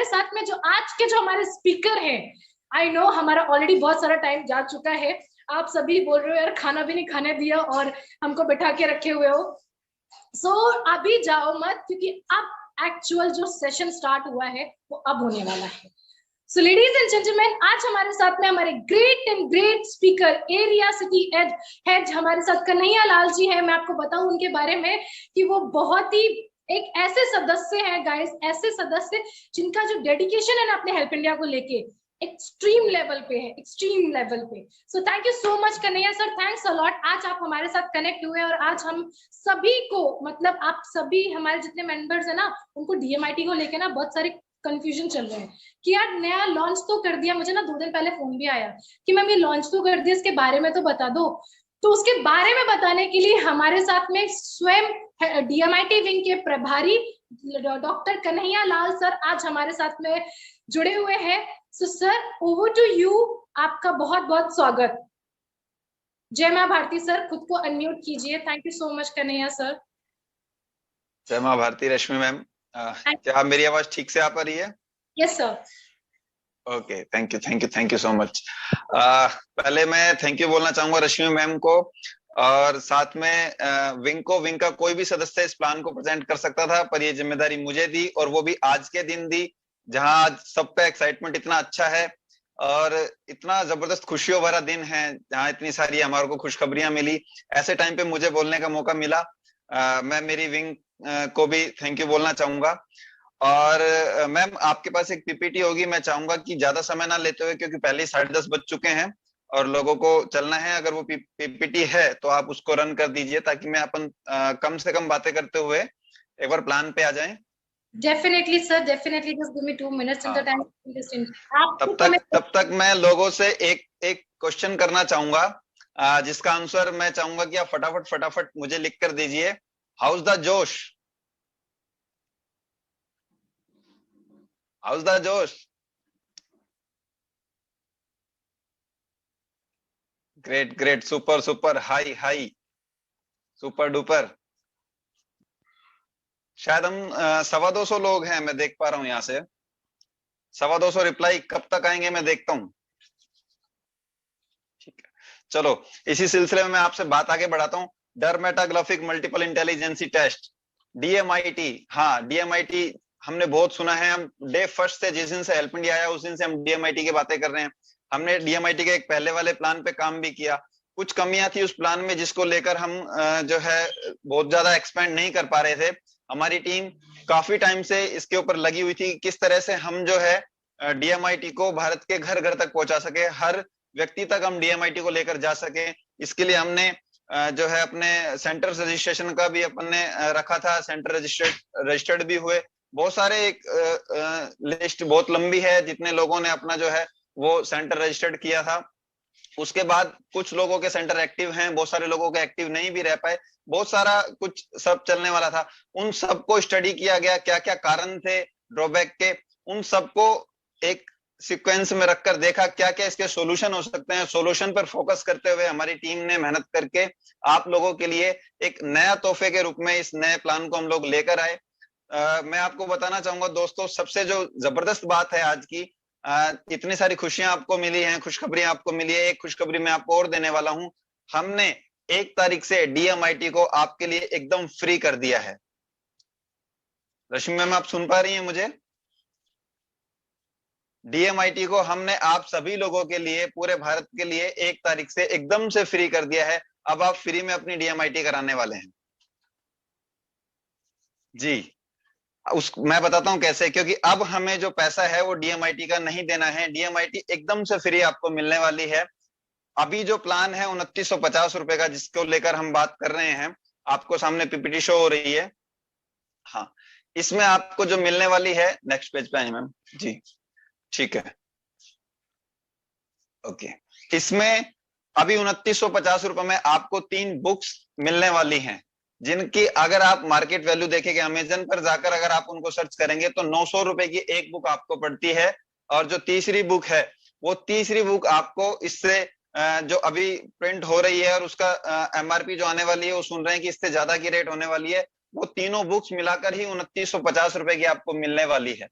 साथ में जो आज के जो हमारे स्पीकर हैं, आई नो हमारा ऑलरेडी बहुत सारा टाइम जा चुका है, आप सभी बोल रहे हो यार खाना भी नहीं खाने दिया और हमको बैठा के रखे हुए हो। सो अभी जाओ मत, क्योंकि अब एक्चुअल जो सेशन स्टार्ट हुआ है वो अब होने वाला है। सो लेडीज एंड जेंटलमैन, आज हमारे साथ में हमारे great and great speaker area city head हमारे साथ कन्हैया लाल जी है। मैं आपको बताऊं उनके बारे में कि वो बहुत ही एक ऐसे सदस्य हैं गाइस, ऐसे सदस्य जिनका जो डेडिकेशन है ना अपने हेल्प इंडिया को लेके एक्सट्रीम लेवल पे है, एक्सट्रीम लेवल पे। So thank you so much Kanhaiya sir, thanks a lot. आज आप हमारे साथ कनेक्ट हुए और आज हम सभी को, मतलब आप सभी हमारे जितने मेंबर्स है ना, उनको डीएमआईटी को लेके ना बहुत सारे कंफ्यूजन चल रहे हैं कि यार नया लॉन्च तो कर दिया, मुझे ना 2 दिन पहले फोन भी आया कि मैम ये लॉन्च तो कर दिया, इसके बारे में तो बता दो। तो उसके बारे में बताने के लिए हमारे साथ में स्वयं डीएमआईटी विंग के प्रभारी डॉक्टर कन्हैया लाल सर आज हमारे साथ में जुड़े हुए हैं। So sir, over to you, आपका बहुत बहुत स्वागत। जय मां भारती सर, खुद को अनम्यूट कीजिए। Thank you so much Kanhaiya sir. जय मां भारती रश्मि मैम, क्या मेरी आवाज ठीक से आ पा रही है? Yes sir. Okay, thank you so much. पहले मैं थैंक यू बोलना चाहूंगा रश्मि मैम को, और साथ में विंग का कोई भी सदस्य इस प्लान को प्रेजेंट कर सकता था, पर ये जिम्मेदारी मुझे दी, और वो भी आज के दिन दी जहां आज सबका एक्साइटमेंट इतना अच्छा है और इतना जबरदस्त खुशियों भरा दिन है, जहां इतनी सारी हमारे को खुशखबरियां मिली। ऐसे टाइम पे मुझे बोलने का मौका मिला। मैं मेरी विंग को भी थैंक यू बोलना चाहूंगा। और मैम, आपके पास एक पीपीटी होगी, मैं चाहूंगा कि ज्यादा समय ना लेते हुए, क्योंकि पहले 10:30 बज चुके हैं और लोगों को चलना है, अगर वो पीपीटी है तो आप उसको रन कर दीजिए, ताकि मैं अपन कम से कम बातें करते हुए एक बार प्लान पे आ जाएं। Definitely sir, definitely, just give me 2 minutes in the time. तब तक मैं लोगों से एक क्वेश्चन करना चाहूंगा, जिसका आंसर मैं चाहूंगा कि आप फटाफट मुझे लिख कर दीजिए। हाउस द जोश? हाउस द जोश? Great, super, high, super duper. शायद हम 225 लोग हैं, मैं देख पा रहा हूं यहाँ से। 225 रिप्लाई कब तक आएंगे मैं देखता हूँ। ठीक है, चलो इसी सिलसिले में मैं आपसे बात आगे बढ़ाता हूँ। डरमेटाग्राफिक मल्टीपल इंटेलिजेंसी टेस्ट, डीएमआईटी। हाँ, डीएमआईटी हमने बहुत सुना है। हम डे फर्स्ट से, जिस दिन से हेल्प इंडिया आया उस दिन से हम डीएमआईटी की बातें कर रहे हैं। हमने डीएमआईटी के एक पहले वाले प्लान पे काम भी किया। कुछ कमियां थी उस प्लान में, जिसको लेकर हम जो है बहुत ज्यादा एक्सपेंड नहीं कर पा रहे थे। हमारी टीम काफी टाइम से इसके ऊपर लगी हुई थी, किस तरह से हम जो है डीएमआईटी को भारत के घर घर तक पहुंचा सके, हर व्यक्ति तक हम डीएमआईटी को लेकर जा सके। इसके लिए हमने जो है अपने सेंटर रजिस्ट्रेशन का भी अपन ने रखा था। सेंटर रजिस्टर्ड भी हुए। बहुत सारे, एक लिस्ट बहुत लंबी है जितने लोगों ने अपना जो है वो सेंटर रजिस्टर्ड किया था। उसके बाद कुछ लोगों के सेंटर एक्टिव हैं, बहुत सारे लोगों के एक्टिव नहीं भी रह पाए। बहुत सारा कुछ सब चलने वाला था। उन सबको स्टडी किया गया, क्या क्या कारण थे ड्रॉबैक के, उन सबको एक सीक्वेंस में रखकर देखा क्या क्या इसके सॉल्यूशन हो सकते हैं। सॉल्यूशन पर फोकस करते हुए हमारी टीम ने मेहनत करके आप लोगों के लिए एक नया तोहफे के रूप में इस नए प्लान को हम लोग लेकर आए। मैं आपको बताना चाहूंगा दोस्तों, सबसे जो जबरदस्त बात है आज की, इतनी सारी खुशियां आपको मिली हैं, खुशखबरियां आपको मिली है। एक खुशखबरी मैं आपको और देने वाला हूं। हमने 1 तारीख से डीएमआईटी को आपके लिए एकदम फ्री कर दिया है। रश्मि मैम, आप सुन पा रही हैं मुझे? डीएमआईटी को हमने आप सभी लोगों के लिए, पूरे भारत के लिए 1 तारीख से एकदम से फ्री कर दिया है। अब आप फ्री में अपनी डीएमआईटी कराने वाले हैं जी। मैं बताता हूं कैसे, क्योंकि अब हमें जो पैसा है वो डीएमआईटी का नहीं देना है। डीएमआईटी एकदम से फ्री आपको मिलने वाली है। अभी जो प्लान है 2950 रुपए का, जिसको लेकर हम बात कर रहे हैं, आपको सामने पीपीटी शो हो रही है। हाँ, इसमें आपको जो मिलने वाली है, नेक्स्ट पेज पे आइए मैम जी। ठीक है, ओके। इसमें अभी 2950 रुपए में आपको 3 बुक्स मिलने वाली हैं, जिनकी अगर आप मार्केट वैल्यू देखेंगे, अमेजन पर जाकर अगर आप उनको सर्च करेंगे तो 900 रुपए की एक बुक आपको पड़ती है। और जो तीसरी बुक है, वो तीसरी बुक आपको इससे जो अभी प्रिंट हो रही है और उसका एमआरपी जो आने वाली है, वो सुन रहे हैं कि इससे ज्यादा की रेट होने वाली है, वो तीनों बुक्स मिलाकर ही 2950 रुपए की आपको मिलने वाली है।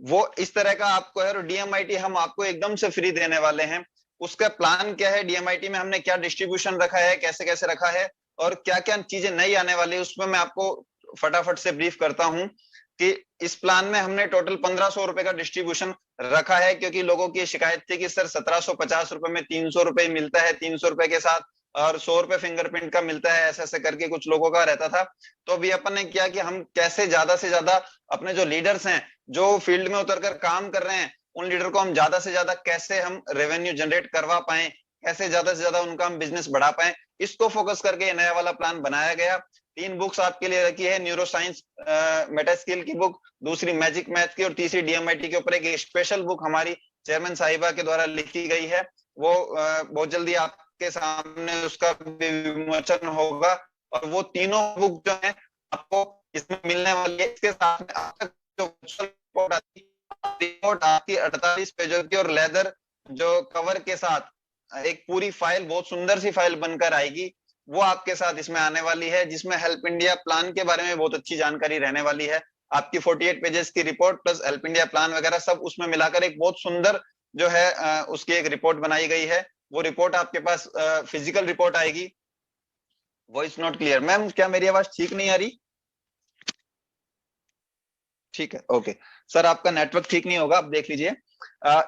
वो इस तरह का आपको है। और डीएमआईटी हम आपको एकदम से फ्री देने वाले हैं। उसका प्लान क्या है, डीएमआईटी में हमने क्या डिस्ट्रीब्यूशन रखा है, कैसे कैसे रखा है और क्या क्या चीजें नई आने वाली है, उसमें मैं आपको फटाफट से ब्रीफ करता हूं कि इस प्लान में हमने टोटल 1500 रुपए का डिस्ट्रीब्यूशन रखा है, क्योंकि लोगों की शिकायत थी कि सर 1750 रुपए में 300 रुपए मिलता है, 300 रुपए के साथ और 100 रुपए फिंगरप्रिंट का मिलता है, ऐसे ऐसे करके कुछ लोगों का रहता था। तो अभी अपन ने किया कि हम कैसे ज्यादा से ज्यादा अपने जो लीडर्स हैं, जो फील्ड में उतरकर काम कर रहे हैं, उन लीडर को हम ज्यादा से ज्यादा कैसे हम रेवेन्यू जनरेट करवा पाए, कैसे ज्यादा से ज्यादा उनका हम बिजनेस बढ़ा पाए, इसको फोकस करके ये नया वाला प्लान बनाया गया। 3 बुक्स आपके लिए रखी है, न्यूरो साइंस मेटा स्किल की बुक, दूसरी मैजिक मैथ की और तीसरी डीएमआईटी के ऊपर एक स्पेशल बुक हमारी चेयरमैन साहिबा के द्वारा लिखी गई है। वो बहुत जल्दी आपके सामने उसका विमोचन होगा। और वो तीनों बुक जो है आपको इसमें मिलने वाली है। इसके साथ में आप जो रिपोर्ट आती है, रिपोर्ट आपकी 48 पेजों की और लेदर जो कवर के साथ एक पूरी फाइल, बहुत सुंदर सी फाइल बनकर आएगी, वो आपके साथ इसमें आने वाली है, जिसमें हेल्प इंडिया प्लान के बारे में बहुत अच्छी जानकारी रहने वाली है। आपकी 48 पेजेस की report plus help India plan वगैरह सब उसमें मिलाकर एक बहुत सुंदर जो है उसकी एक रिपोर्ट बनाई गई है। वो रिपोर्ट आपके पास फिजिकल रिपोर्ट आएगी। वॉइस नॉट क्लियर मैम, क्या मेरी आवाज ठीक नहीं आ रही? ठीक है, ओके सर, आपका नेटवर्क ठीक नहीं होगा, आप देख लीजिए।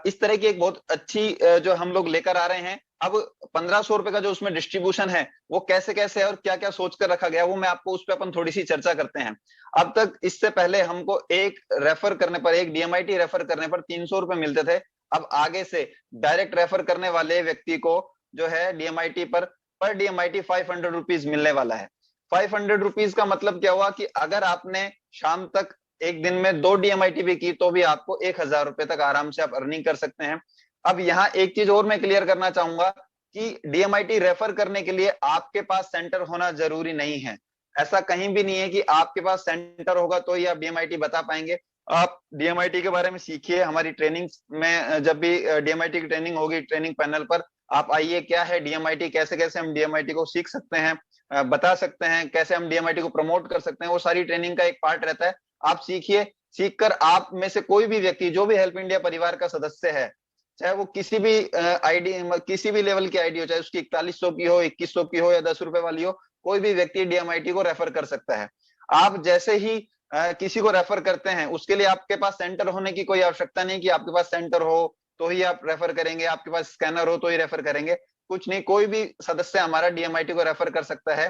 इस तरह की एक बहुत अच्छी जो हम लोग लेकर आ रहे हैं। अब 1500 रुपए का जो उसमें डिस्ट्रीब्यूशन है, वो कैसे कैसे है और क्या क्या सोच कर रखा गया, वो मैं आपको उस पर अपन थोड़ी सी चर्चा करते हैं। अब तक इससे पहले हमको एक रेफर करने पर, एक डीएमआईटी रेफर करने पर 300 रुपए मिलते थे। अब आगे से डायरेक्ट रेफर करने वाले व्यक्ति को जो है डीएमआईटी पर डीएमआईटी 500 रुपीज मिलने वाला है। 500 रुपीज का मतलब क्या हुआ कि अगर आपने शाम तक एक दिन में 2 डीएमआईटी भी की तो भी आपको 1000 रुपए तक आराम से आप अर्निंग कर सकते हैं। अब यहाँ एक चीज और मैं क्लियर करना चाहूंगा कि डीएमआईटी रेफर करने के लिए आपके पास सेंटर होना जरूरी नहीं है। ऐसा कहीं भी नहीं है कि आपके पास सेंटर होगा तो ही आप डीएमआईटी बता पाएंगे। आप डीएमआईटी के बारे में सीखिए, हमारी ट्रेनिंग में जब भी डीएमआईटी की ट्रेनिंग होगी, ट्रेनिंग पैनल पर आप आइए, क्या है डीएमआईटी, कैसे कैसे हम डीएमआईटी को सीख सकते हैं, बता सकते हैं, कैसे हम डीएमआईटी को प्रमोट कर सकते हैं, वो सारी ट्रेनिंग का एक पार्ट रहता है। आप सीखिए, सीखकर आप में से कोई भी व्यक्ति जो भी हेल्प इंडिया परिवार का सदस्य है, चाहे वो किसी भी आईडी, किसी भी लेवल की आईडी हो, चाहे उसकी 4100 की हो, 2100 की हो या 10 रुपए वाली हो, कोई भी व्यक्ति डीएमआईटी को रेफर कर सकता है। आप जैसे ही किसी को रेफर करते हैं, उसके लिए आपके पास सेंटर होने की कोई आवश्यकता नहीं कि आपके पास सेंटर हो तो ही आप रेफर करेंगे, आपके पास स्कैनर हो तो ही रेफर करेंगे, कुछ नहीं, कोई भी सदस्य हमारा डीएमआईटी को रेफर कर सकता है।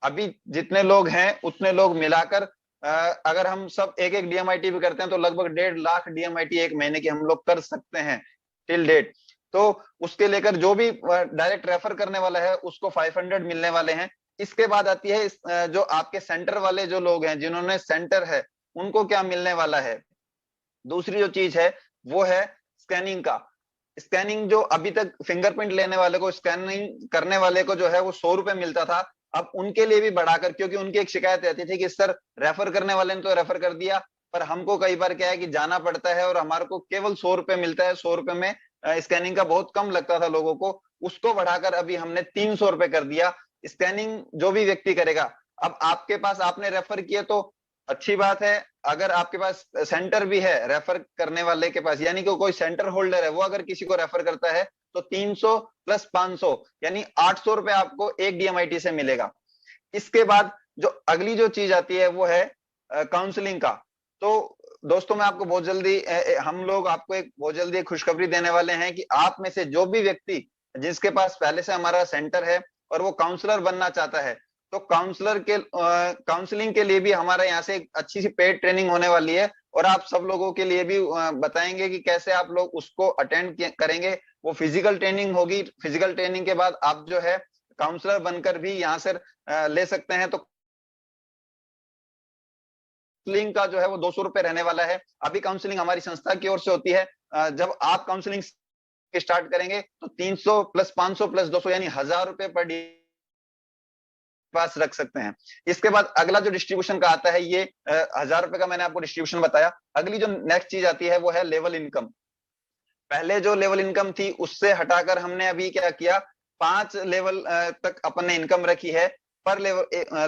अभी जितने लोग हैं उतने लोग मिलाकर अगर हम सब एक एक डीएमआईटी भी करते हैं तो लगभग 1.5 लाख डीएमआईटी एक महीने की हम लोग कर सकते हैं टिल डेट। तो उसके लेकर जो भी डायरेक्ट रेफर करने वाला है उसको 500 मिलने वाले हैं। इसके बाद आती है जो आपके सेंटर वाले जो लोग हैं, जिन्होंने सेंटर है, उनको क्या मिलने वाला है। दूसरी जो चीज है वो है स्कैनिंग का। स्कैनिंग जो अभी तक फिंगरप्रिंट लेने वाले को, स्कैनिंग करने वाले को जो है वो 100 रुपए मिलता था, अब उनके लिए भी बढ़ाकर, क्योंकि उनकी एक शिकायत रहती थी कि सर रेफर करने वाले ने तो रेफर कर दिया पर हमको कई बार क्या है कि जाना पड़ता है और हमारे को केवल 100 रुपए मिलता है, 100 रुपए में स्कैनिंग का बहुत कम लगता था लोगों को, उसको बढ़ाकर अभी हमने 300 रुपए कर दिया। स्कैनिंग जो भी व्यक्ति करेगा, अब आपके पास आपने रेफर किया तो अच्छी बात है, अगर आपके पास सेंटर भी है रेफर करने वाले के पास, यानी कि कोई सेंटर होल्डर है, वो अगर किसी को रेफर करता है तो 300 प्लस 500 यानी 800 रुपए आपको एक डीएमआईटी से मिलेगा। इसके बाद जो अगली जो चीज आती है वो है काउंसलिंग का। तो दोस्तों मैं आपको बहुत जल्दी हम लोग आपको एक बहुत जल्दी खुशखबरी देने वाले हैं कि आप में से जो भी व्यक्ति जिसके पास पहले से हमारा सेंटर है और वो काउंसलर बनना चाहता है, तो काउंसलर के काउंसलिंग के लिए भी हमारे यहाँ से एक अच्छी सी पेड ट्रेनिंग होने वाली है और आप सब लोगों के लिए भी बताएंगे कि कैसे आप लोग उसको अटेंड करेंगे। वो फिजिकल ट्रेनिंग होगी, फिजिकल ट्रेनिंग के बाद आप जो है काउंसलर बनकर भी यहाँ से ले सकते हैं। तो काउंसलिंग का जो है वो 200 रुपए रहने वाला है। अभी काउंसलिंग हमारी संस्था की ओर से होती है, जब आप काउंसलिंग स्टार्ट करेंगे तो 300 प्लस 500 प्लस 200 यानी 1000 रुपए पर पास रख सकते हैं। इसके बाद अगला जो डिस्ट्रीब्यूशन का आता है, ये 1000 रुपए का मैंने आपको डिस्ट्रीब्यूशन बताया। अगली जो नेक्स्ट चीज आती है वो है लेवल इनकम। पहले जो लेवल इनकम थी उससे हटाकर हमने अभी क्या किया, 5 लेवल तक अपने इनकम रखी है। पर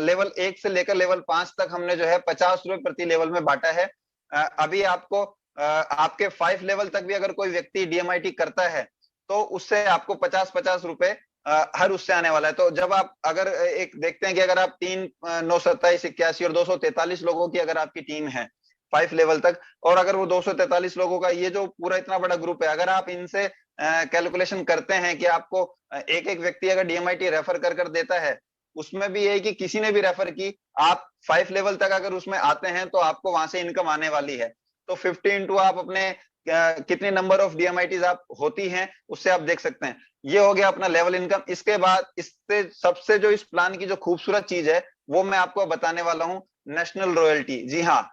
लेवल 1 से लेकर लेवल 5 तक हमने जो है 50 रुपए प्रति लेवल में बांटा है। अभी आपको आपके 5 लेवल तक भी अगर कोई व्यक्ति DMIT करता है तो उससे आपको 50-50 रुपए हर उससे आने वाला है। तो जब आप अगर एक देखते हैं कि अगर आप 3 9 27 81 और 243 लोगों की अगर आपकी टीम है 5 लेवल तक, और अगर वो 243 लोगों का ये जो पूरा इतना बड़ा ग्रुप है, अगर आप इनसे कैलकुलेशन करते हैं कि आपको एक एक व्यक्ति अगर DMIT रेफर कर कर देता है, उसमें भी यही कि किसी ने भी रेफर की, आप 5 लेवल तक अगर उसमें आते हैं तो आपको वहां से इनकम आने वाली है। तो 50 इंटू आप अपने कितने नंबर ऑफ DMITs आप होती हैं उससे आप देख सकते हैं। ये हो गया अपना लेवल इनकम। इसके बाद इससे सबसे जो इस प्लान की जो खूबसूरत चीज है वो मैं आपको बताने वाला हूँ, नेशनल रॉयल्टी। जी हाँ,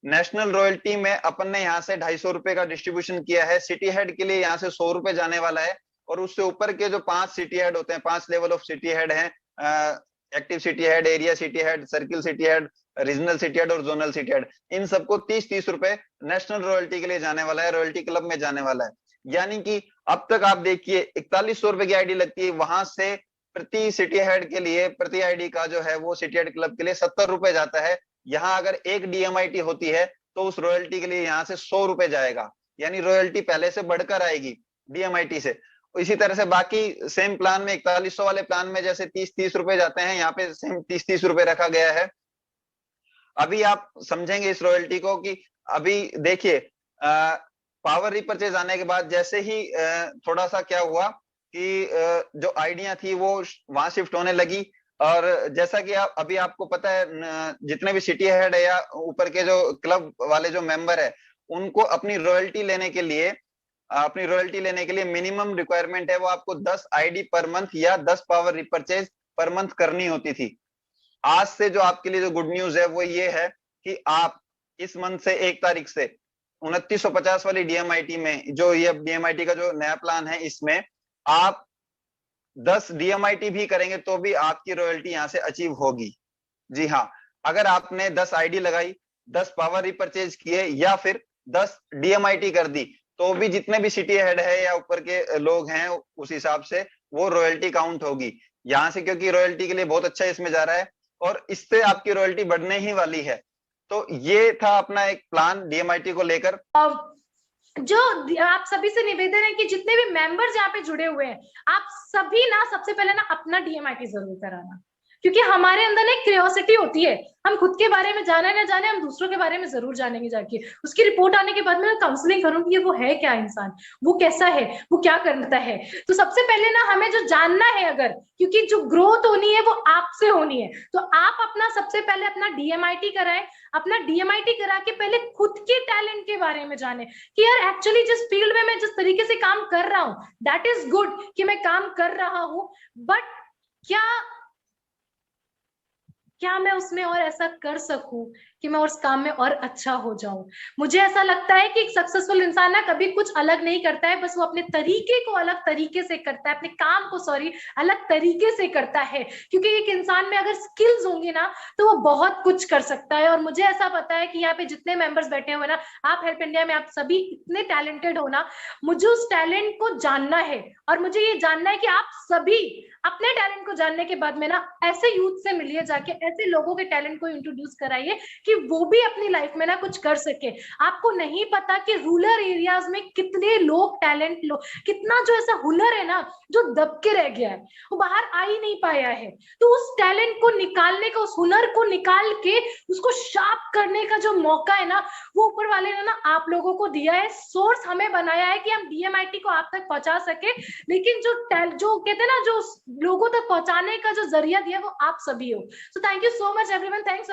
नेशनल रॉयल्टी में अपन ने यहाँ से 250 रुपए का डिस्ट्रीब्यूशन किया है। सिटी हेड के लिए यहाँ से 100 रुपए जाने वाला है, और उससे ऊपर के जो 5 सिटी हेड होते हैं, 5 लेवल ऑफ सिटी हेड हैं, active city head, area city head, circle city head, regional city head और जोनल सिटी हेड, इन सबको 30-30 रुपए नेशनल रॉयल्टी के लिए जाने वाला है, रॉयल्टी क्लब में जाने वाला है। यानी कि अब तक आप देखिए 4100 रुपए की आईडी लगती है, वहां से प्रति सिटी हेड के लिए, प्रति आईडी का जो है वो सिटी हेड क्लब के लिए 70 रुपए जाता है। यहाँ अगर एक DMIT होती है तो उस रॉयल्टी के लिए यहाँ से 100 रुपए जाएगा, यानी रॉयल्टी पहले से बढ़कर आएगी DMIT से। इसी तरह से बाकी सेम प्लान में 4100 वाले प्लान में जैसे 30-30 रुपए जाते हैं, यहाँ पे सेम 30-30 रुपए रखा गया है। अभी आप समझेंगे इस रॉयल्टी को कि अभी देखिए पावर रिपर्चेज आने के बाद जैसे ही थोड़ा सा क्या हुआ कि जो आइडिया थी वो वहां शिफ्ट होने लगी, और जैसा कि आप अभी आपको पता है जितने भी सिटी हेड है या ऊपर के जो क्लब वाले जो मेंबर है, उनको अपनी रॉयल्टी लेने के लिए मिनिमम रिक्वायरमेंट है वो आपको 10 आईडी पर मंथ या 10 पावर रिपर्चेज पर मंथ करनी होती थी। आज से जो आपके लिए जो गुड न्यूज है वो ये है कि आप इस मंथ से 1 तारीख से 2950 वाली DMIT में, जो ये DMIT का जो नया प्लान है, इसमें आप 10 DMIT भी करेंगे तो भी आपकी रॉयल्टी यहां से अचीव होगी। जी हाँ, अगर आपने 10 आईडी लगाई, 10 पावर रिपर्चेज किए या फिर 10 DMIT कर दी, तो भी जितने भी सिटी हेड है या ऊपर के लोग हैं उस हिसाब से वो रॉयल्टी काउंट होगी यहाँ से, क्योंकि रॉयल्टी के लिए बहुत अच्छा इसमें जा रहा है और इससे आपकी रॉयल्टी बढ़ने ही वाली है। तो ये था अपना एक प्लान DMIT को लेकर। जो आप सभी से निवेदन है कि जितने भी मेंबर्स यहाँ पे जुड़े हुए हैं, आप सभी ना सबसे पहले ना अपना DMIT जरूर कराना, क्योंकि हमारे अंदर ना एक क्यूरियोसिटी होती है, हम खुद के बारे में जाने ना जाने, हम दूसरों के बारे में जरूर जानेंगे जाके। उसकी रिपोर्ट आने के बाद में काउंसलिंग करूंगी, वो है क्या इंसान, वो कैसा है, वो क्या करता है। तो सबसे पहले ना हमें जो जानना है, अगर क्योंकि जो ग्रोथ होनी है वो आपसे होनी है, तो आप अपना सबसे पहले अपना DMIT कराएं। अपना DMIT करा के पहले खुद के टैलेंट के बारे में जाने कि यार एक्चुअली जिस फील्ड में मैं जिस तरीके से काम कर रहा हूँ, दैट इज गुड कि मैं काम कर रहा हूँ, बट क्या मैं उसमें और ऐसा कर सकूं कि मैं उस काम में और अच्छा हो जाऊं। मुझे ऐसा लगता है कि एक सक्सेसफुल इंसान ना कभी कुछ अलग नहीं करता है, बस वो अपने तरीके को अलग तरीके से करता है, अपने काम को अलग तरीके से करता है, क्योंकि एक इंसान में अगर स्किल्स होंगी ना तो वो बहुत कुछ कर सकता है। और मुझे ऐसा पता है कि यहाँ पे जितने मेंबर्स बैठे हुए ना, आप हेल्प इंडिया में आप सभी इतने टैलेंटेड हो ना, मुझे उस टैलेंट को जानना है, और मुझे ये जानना है कि आप सभी अपने टैलेंट को जानने के बाद में ना ऐसे यूथ से मिलिए जाके, ऐसे लोगों के टैलेंट को इंट्रोड्यूस कराइए कि वो भी अपनी लाइफ में ना कुछ कर सके। आपको नहीं पता कि रूरल एरियाज में कितने लोग कितना जो ऐसा हुनर है ना जो दब के रह गया है, वो बाहर आ ही नहीं पाया है। तो उस टैलेंट को निकालने का, उस हुनर को निकाल के उसको शार्प करने का जो मौका है ना, वो ऊपर वाले ने ना आप लोगों को दिया है। सोर्स हमें बनाया है कि हम DMIT को आप तक पहुंचा सके, लेकिन जो कहते हैं ना, जो लोगों तक पहुंचाने का जो जरिया दिया वो आप सभी हो। So thank you so much everyone, thanks.